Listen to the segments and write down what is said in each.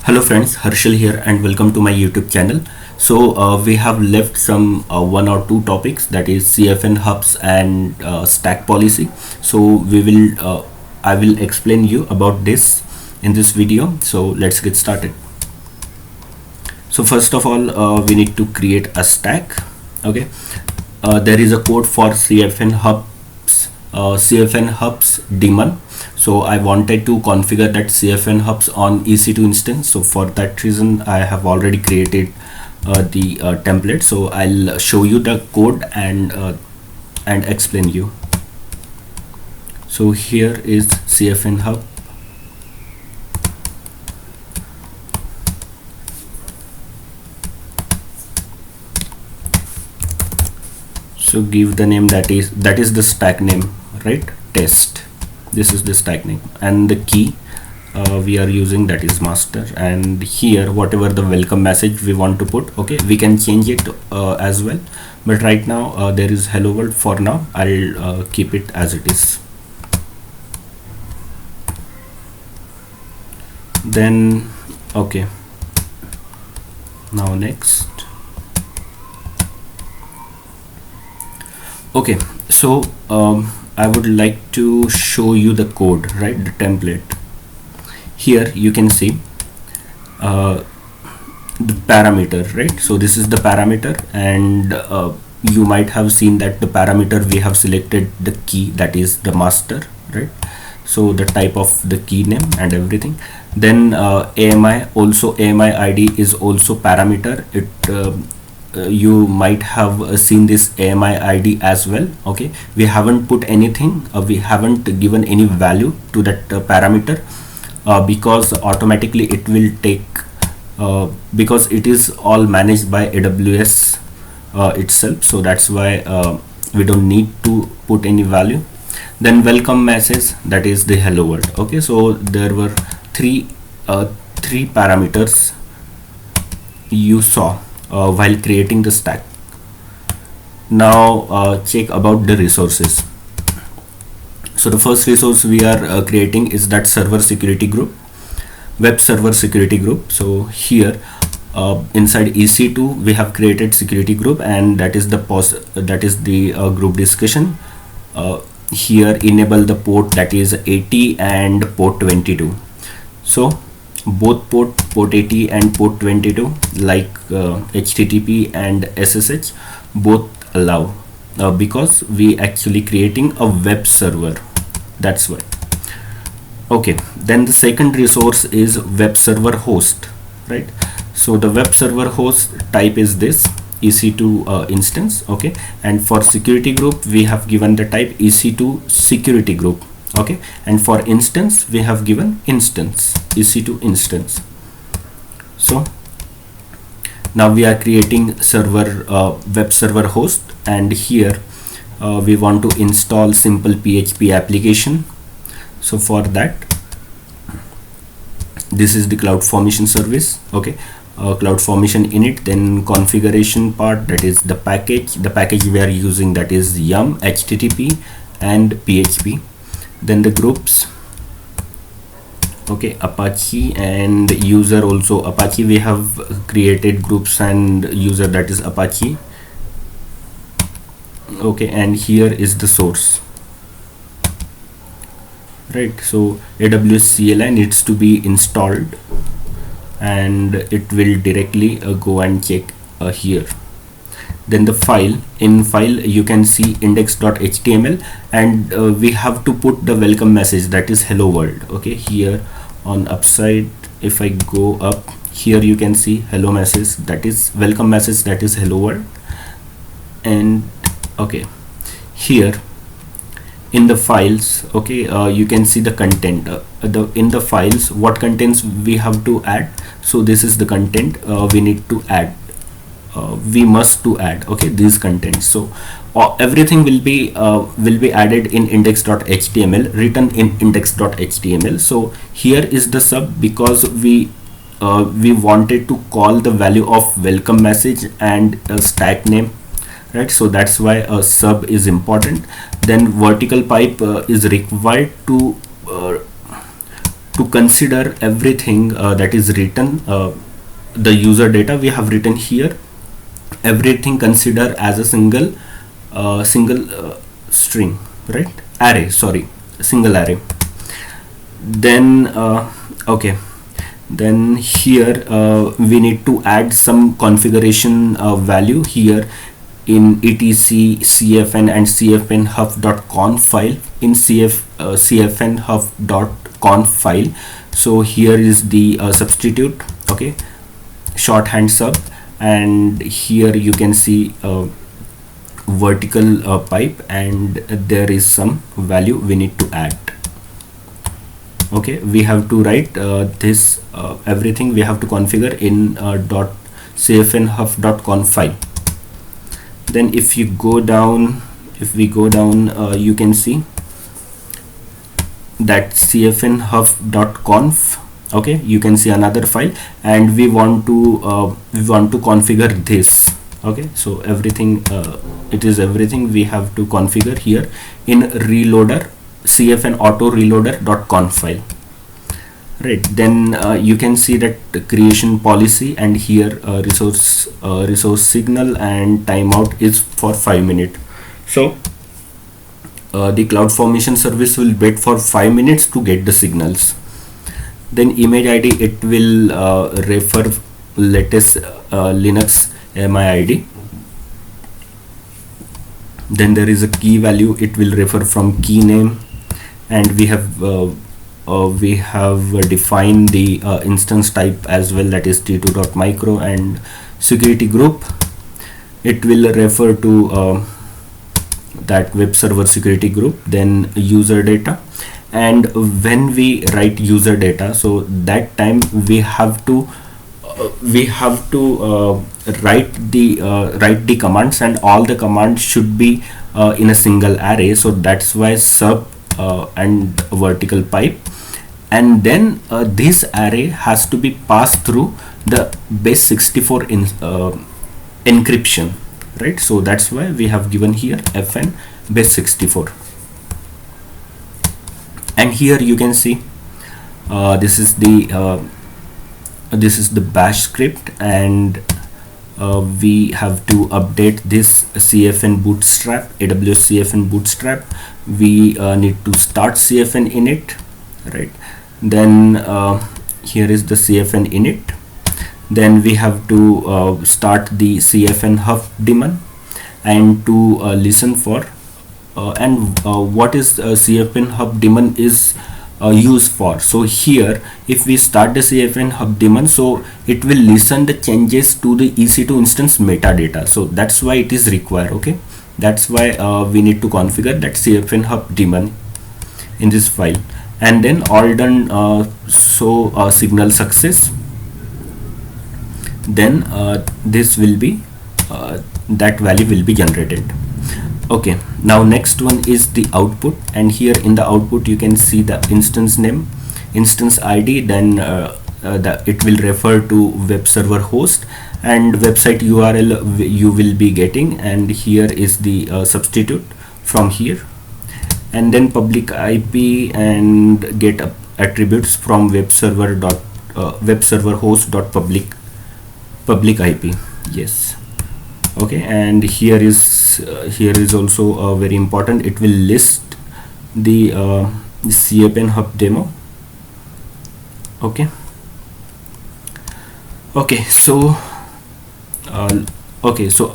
Hello friends, Harshal here and welcome to my YouTube channel. We have left some one or two topics, that is CFN hubs and stack policy. I will explain you about this in this video. So let's get started. So first of all, we need to create a stack. Okay, there is a code for CFN hubs daemon. So I wanted to configure that CFN hubs on EC2 instance. So for that reason, I have already created the template. So I'll show you the code and explain you. So here is CFN hub. So give the name that is the stack name, right? Test. This is the stack name, and the key we are using, that is master. And here whatever the welcome message we want to put, okay, we can change it as well, but right now there is hello world. For now I'll keep it as it is. Then okay, now next. Okay, so I would like to show you the code, right? The template. Here you can see the parameter, right? So this is the parameter, and you might have seen that the parameter we have selected the key, that is the master, right? So the type of the key name and everything. Then AMI ID is also parameter. You might have seen this AMI ID as well. Okay, we haven't put anything, we haven't given any value to that parameter because automatically it will take because it is all managed by AWS itself. So that's why we don't need to put any value. Then welcome message, that is the hello world. Okay, so there were three parameters you saw while creating the stack. Now check about the resources. So the first resource we are creating is that server security group, web server security group. So here inside EC2 we have created security group, and that is the group discussion. Here enable the port, that is 80 and port 22. So both port 80 and port 22, like HTTP and SSH, both allow because we actually creating a web server, that's why. Okay, then the second resource is web server host, right? So the web server host type is this EC2 instance. Okay, and for security group we have given the type EC2 security group. Okay, and for instance we have given instance, EC2 instance. So now we are creating server web server host, and here we want to install simple PHP application. So for that, this is the CloudFormation service. Okay, CloudFormation init, then configuration part, that is the package we are using, that is yum, HTTP and PHP. Then the groups, okay, Apache, and user also Apache. We have created groups and user, that is Apache. Okay, and here is the source, right? So AWS CLI needs to be installed, and it will directly go and check here. Then the file, in file you can see index.html, and we have to put the welcome message, that is hello world. Okay, here on upside, if I go up, here you can see hello message, that is welcome message, that is hello world. And okay, here in the files, okay, you can see the content, in the files what contents we have to add. So this is the content we need to add, we must to add, okay, these contents. So everything will be added in index.html, written in index.html. So here is the sub, because we wanted to call the value of welcome message and stack name, right? So that's why a sub is important. Then vertical pipe is required to to consider everything that is written, the user data we have written here, everything consider as a single string, right? Array, sorry, single array. Then okay, then here we need to add some configuration value here in etc cfn and cfnhuff.conf file, in cfnhuff.conf file. So here is the substitute, okay, shorthand sub, and here you can see vertical pipe, and there is some value we need to add. Okay, we have to write this everything we have to configure in .cfnhuff.conf file. Then if we go down, you can see that cfnhuff.conf, okay, you can see another file, and we want to configure this. Okay, so everything it is everything we have to configure here in reloader cfn auto reloader.conf file, right? Then you can see that creation policy, and here resource signal and timeout is for 5 minutes. So the CloudFormation service will wait for 5 minutes to get the signals. Then image ID, it will refer latest Linux MIID. Then there is a key value, it will refer from key name, and we have defined the instance type as well, that is t2.micro, and security group, it will refer to that web server security group. Then user data, and when we write user data, so that time we have to write the commands, and all the commands should be in a single array. So that's why sub and vertical pipe, and then this array has to be passed through the base 64 encryption, right? So that's why we have given here fn base 64. And here you can see this is the bash script, and we have to update this cfn bootstrap, AWS cfn bootstrap. We need to start cfn init, right? Then here is the cfn init. Then we have to start the cfn huff daemon, and to listen for what is cfn huff daemon is used for. So here if we start the cfn huff daemon, so it will listen the changes to the EC2 instance metadata. So that's why it is required. Okay, that's why we need to configure that cfn huff daemon in this file. And then all done, so signal success, then this will be that value will be generated. Okay, now next one is the output, and here in the output you can see the instance name, instance ID, then it will refer to web server host, and website URL you will be getting, and here is the substitute from here, and then public IP, and get attributes from web server host dot public IP. Yes. Okay, and here is also very important, it will list the cfn huff demo. Okay, so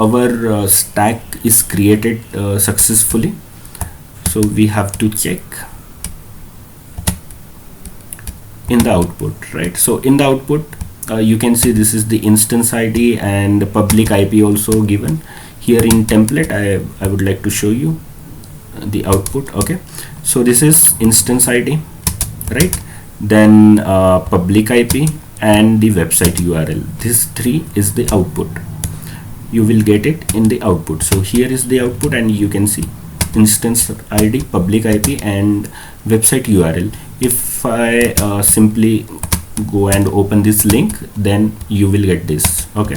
our stack is created successfully. So we have to check in the output, right? So in the output you can see this is the instance ID and the public IP also given here in template. I would like to show you the output. Okay, so this is instance ID, right? Then public IP and the website URL. This three is the output. You will get it in the output. So here is the output, and you can see instance ID, public IP, and website URL. If I simply go and open this link, then you will get this. Okay,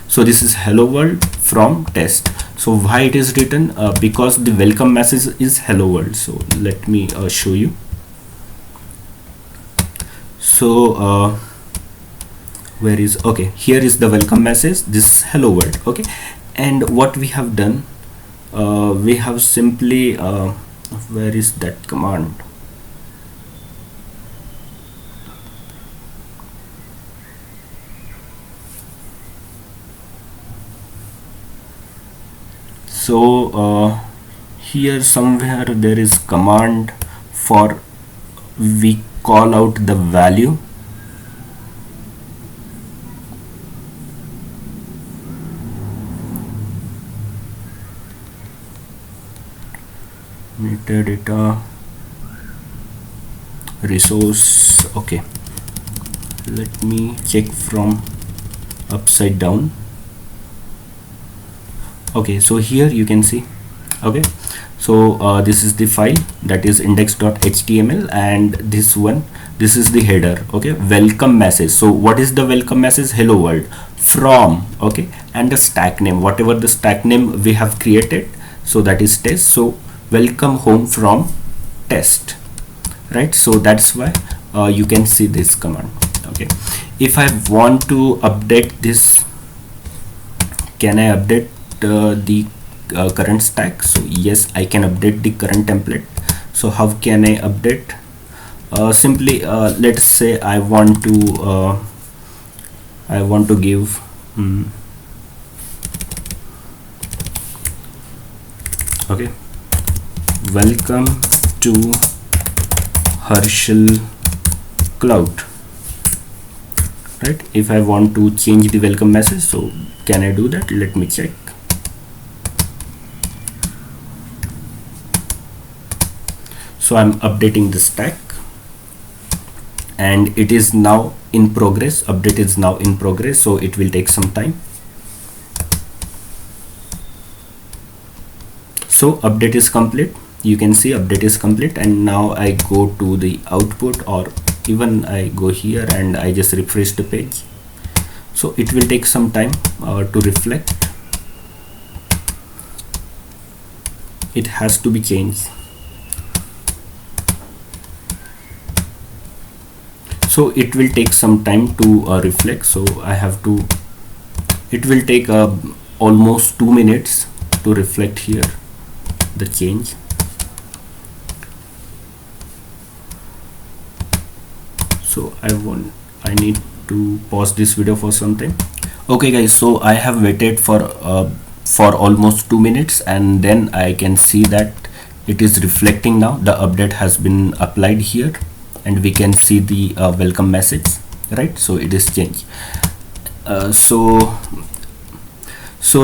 so this is hello world from test. So why it is written? Because the welcome message is hello world. So let me show you. So where is, okay, here is the welcome message, this hello world. Okay, and what we have done, we have simply where is that command? So here somewhere there is command for we call out the value. Metadata resource. Okay, let me check from upside down. Okay, so here you can see. Okay, so this is the file, that is index.html, and this one, this is the header. Okay, welcome message. So what is the welcome message? Hello world from. Okay, and the stack name, whatever the stack name we have created, so that is test. So welcome home from test, right? So that's why you can see this command. Okay, if I want to update this, can I update the current stack? So yes, I can update the current template. So how can I update? Simply let's say I want to give okay, welcome to Herschel Cloud, right? If I want to change the welcome message, so can I do that? Let me check. So I'm updating the stack, and it is now in progress. Update is now in progress, so it will take some time. So update is complete. You can see update is complete, and now I go to the output, or even I go here and I just refresh the page. So it will take some time to reflect. It has to be changed. So it will take some time to reflect. So I have to, it will take almost 2 minutes to reflect here the change. So I need to pause this video for something. Okay guys, so I have waited for almost 2 minutes, and then I can see that it is reflecting now. The update has been applied here, and we can see the welcome message, right? So it is changed. So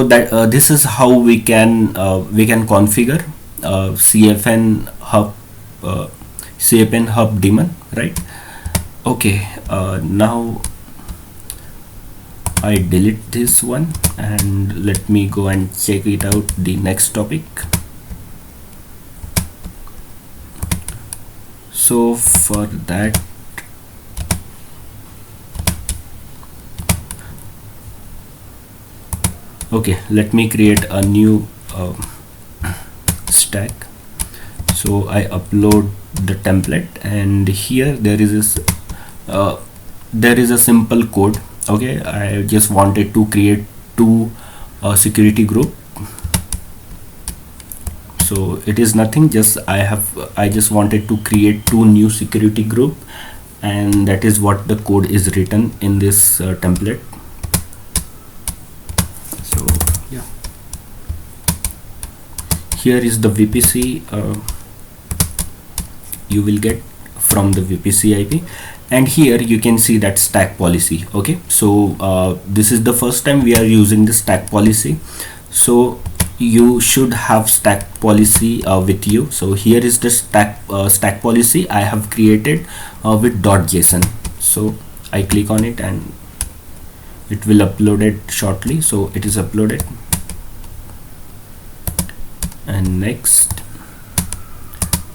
that this is how we can configure CFN hub daemon, right? Okay, now I delete this one, and let me go and check it out, the next topic. So for that, okay, let me create a new stack. So I upload the template, and here there is a simple code. Okay, I just wanted to create two security group. So it is nothing, just I just wanted to create two new security group, and that is what the code is written in this template. So yeah, here is the VPC you will get from the VPC IP, and here you can see that stack policy. Okay, so this is the first time we are using the stack policy, so you should have stack policy with you. So here is the stack policy I have created with .json. So I click on it, and it will upload it shortly. So it is uploaded, and next,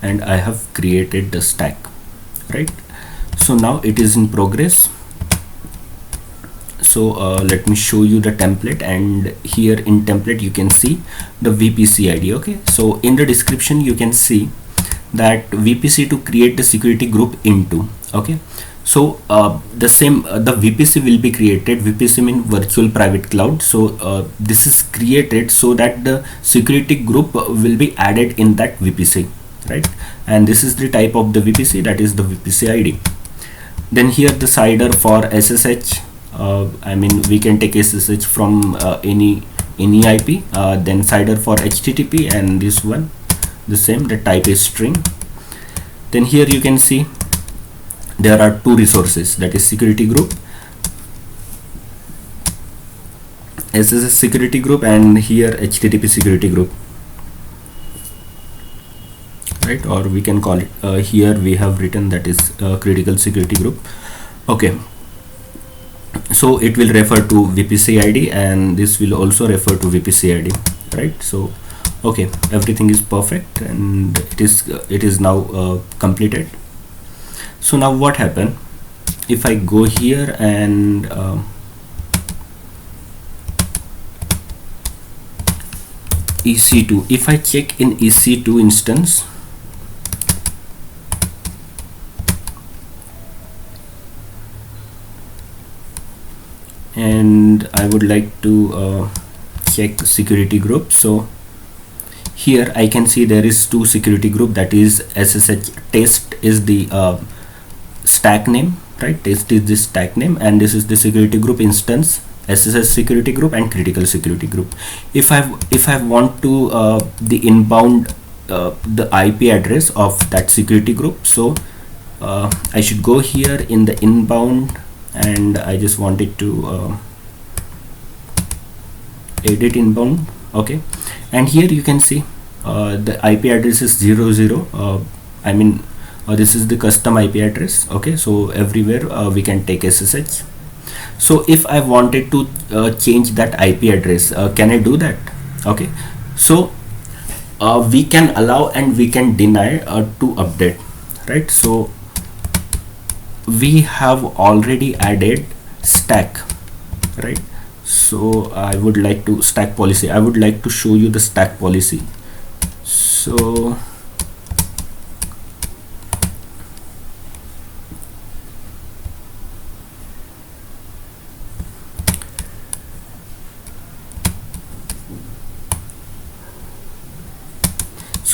and I have created the stack, right? So now it is in progress. So let me show you the template, and here in template you can see the VPC ID. Okay, so in the description you can see that VPC to create the security group into. Okay, So the same the VPC will be created. VPC means virtual private cloud. So this is created so that the security group will be added in that VPC, right? And this is the type of the VPC, that is the VPC ID. Then here the CIDR for SSH. I mean, we can take SSH from any IP. Then CIDR for HTTP, and this one the same, the type is string. Then here you can see there are two resources, that is security group, SSH security group, and here HTTP security group, right? Or we can call it here we have written that is critical security group. Okay, so it will refer to VPC ID, and this will also refer to VPC ID, right? So okay, everything is perfect, and it is now completed. So now what happened if I go here and EC2, if I check in EC2 instance, and I would like to check security group. So here I can see there is two security group, that is SSH test is the stack name, right? Test is this stack name, and this is the security group instance, SSH security group and critical security group. If I want to the inbound the IP address of that security group, so I should go here in the inbound, and I just wanted to edit inbound. Okay, and here you can see the IP address is 00. I mean this is the custom IP address. Okay, so everywhere we can take SSH. So if I wanted to change that IP address, can I do that? Okay, so we can allow and we can deny to update, right? So we have already added stack, right? So I would like to stack policy. I would like to show you the stack policy. So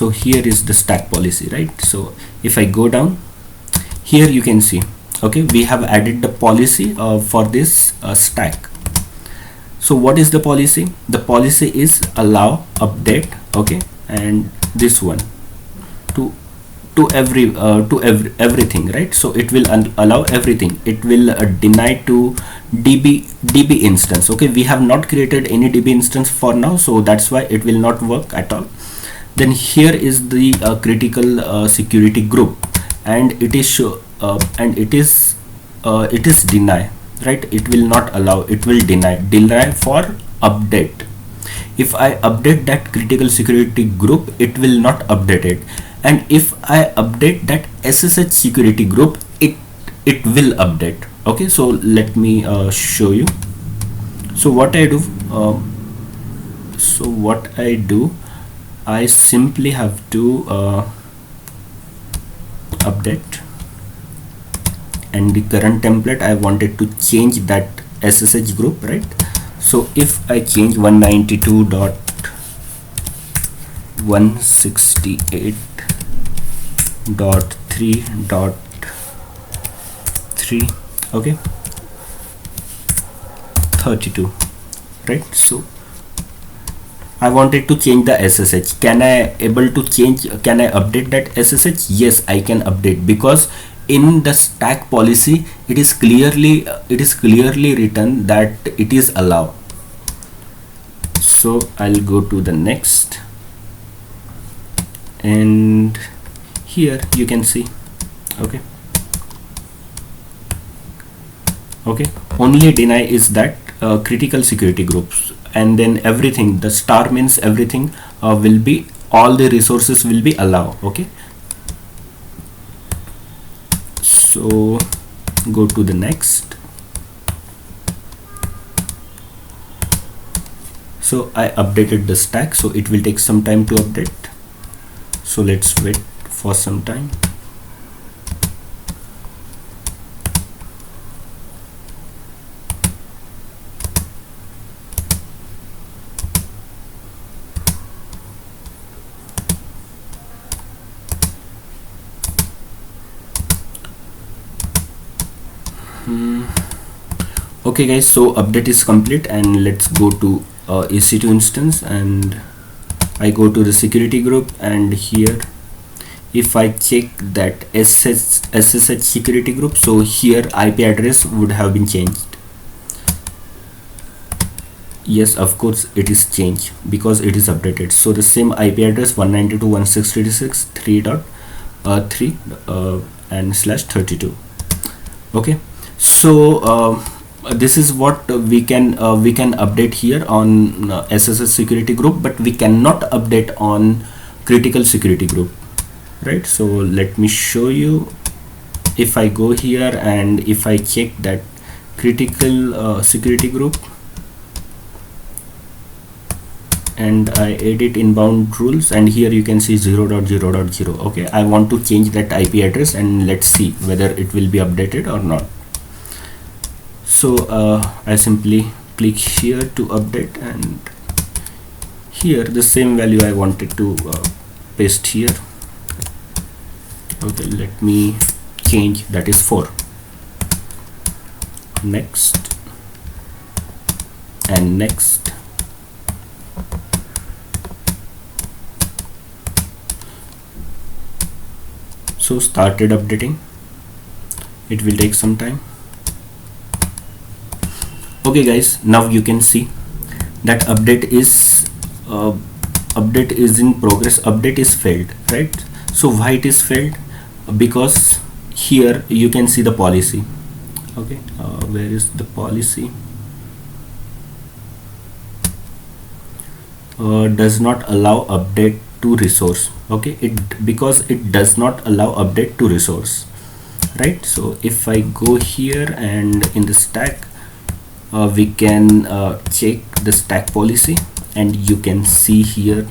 here is the stack policy, right? So if I go down here, you can see, okay, we have added the policy for this stack. So what is the policy? The policy is allow update, okay, and this one to everything, right? So it will allow everything. It will deny to DB instance. Okay, we have not created any DB instance for now, so that's why it will not work at all. Then here is the critical security group, and it is it is deny, right? It will not allow, it will deny for update. If I update that critical security group, it will not update it, and if I update that SSH security group, it will update. Okay, so let me show you. So what I do, I simply have to update, and the current template I wanted to change that SSH group, right? So if I change 192.168.3.3, okay, 32, right? So I wanted to change the SSH. Can I update that SSH? Yes, I can update, because in the stack policy it is clearly written that it is allow. So I'll go to the next, and here you can see, okay, only deny is that critical security groups, and then everything, the star means everything will be, all the resources will be allow. Okay, so go to the next. So I updated the stack, so it will take some time to update, so let's wait for some time. Okay guys, so update is complete, and let's go to EC2 instance, and I go to the security group, and here if I check that SSH security group, so here IP address would have been changed. Yes, of course it is changed because it is updated. So the same IP address 192.168.3 and /32. Okay, so this is what we can update here on SSH security group, but we cannot update on critical security group, right? So let me show you. If I go here and if I check that critical security group and I edit inbound rules, and here you can see 0.0.0. okay, I want to change that IP address, and let's see whether it will be updated or not. So I simply click here to update, and here the same value I wanted to paste here. Okay, let me change, that is 4. Next and next. So started updating. It will take some time. Okay guys, now you can see that update is in progress. Update is failed, right? So why it is failed? Because here you can see the policy. Okay, where is the policy? Does not allow update to resource. Okay, because it does not allow update to resource, right? So if I go here and in the stack, we can check the stack policy, and you can see here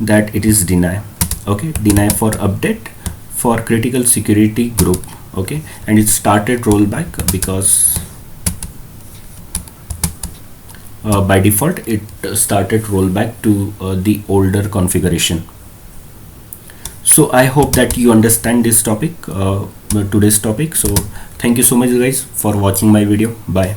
that it is deny. Okay, deny for update for critical security group. Okay, and it started rollback because by default it started rollback to the older configuration. So I hope that you understand this topic, today's topic. So thank you so much guys for watching my video. Bye.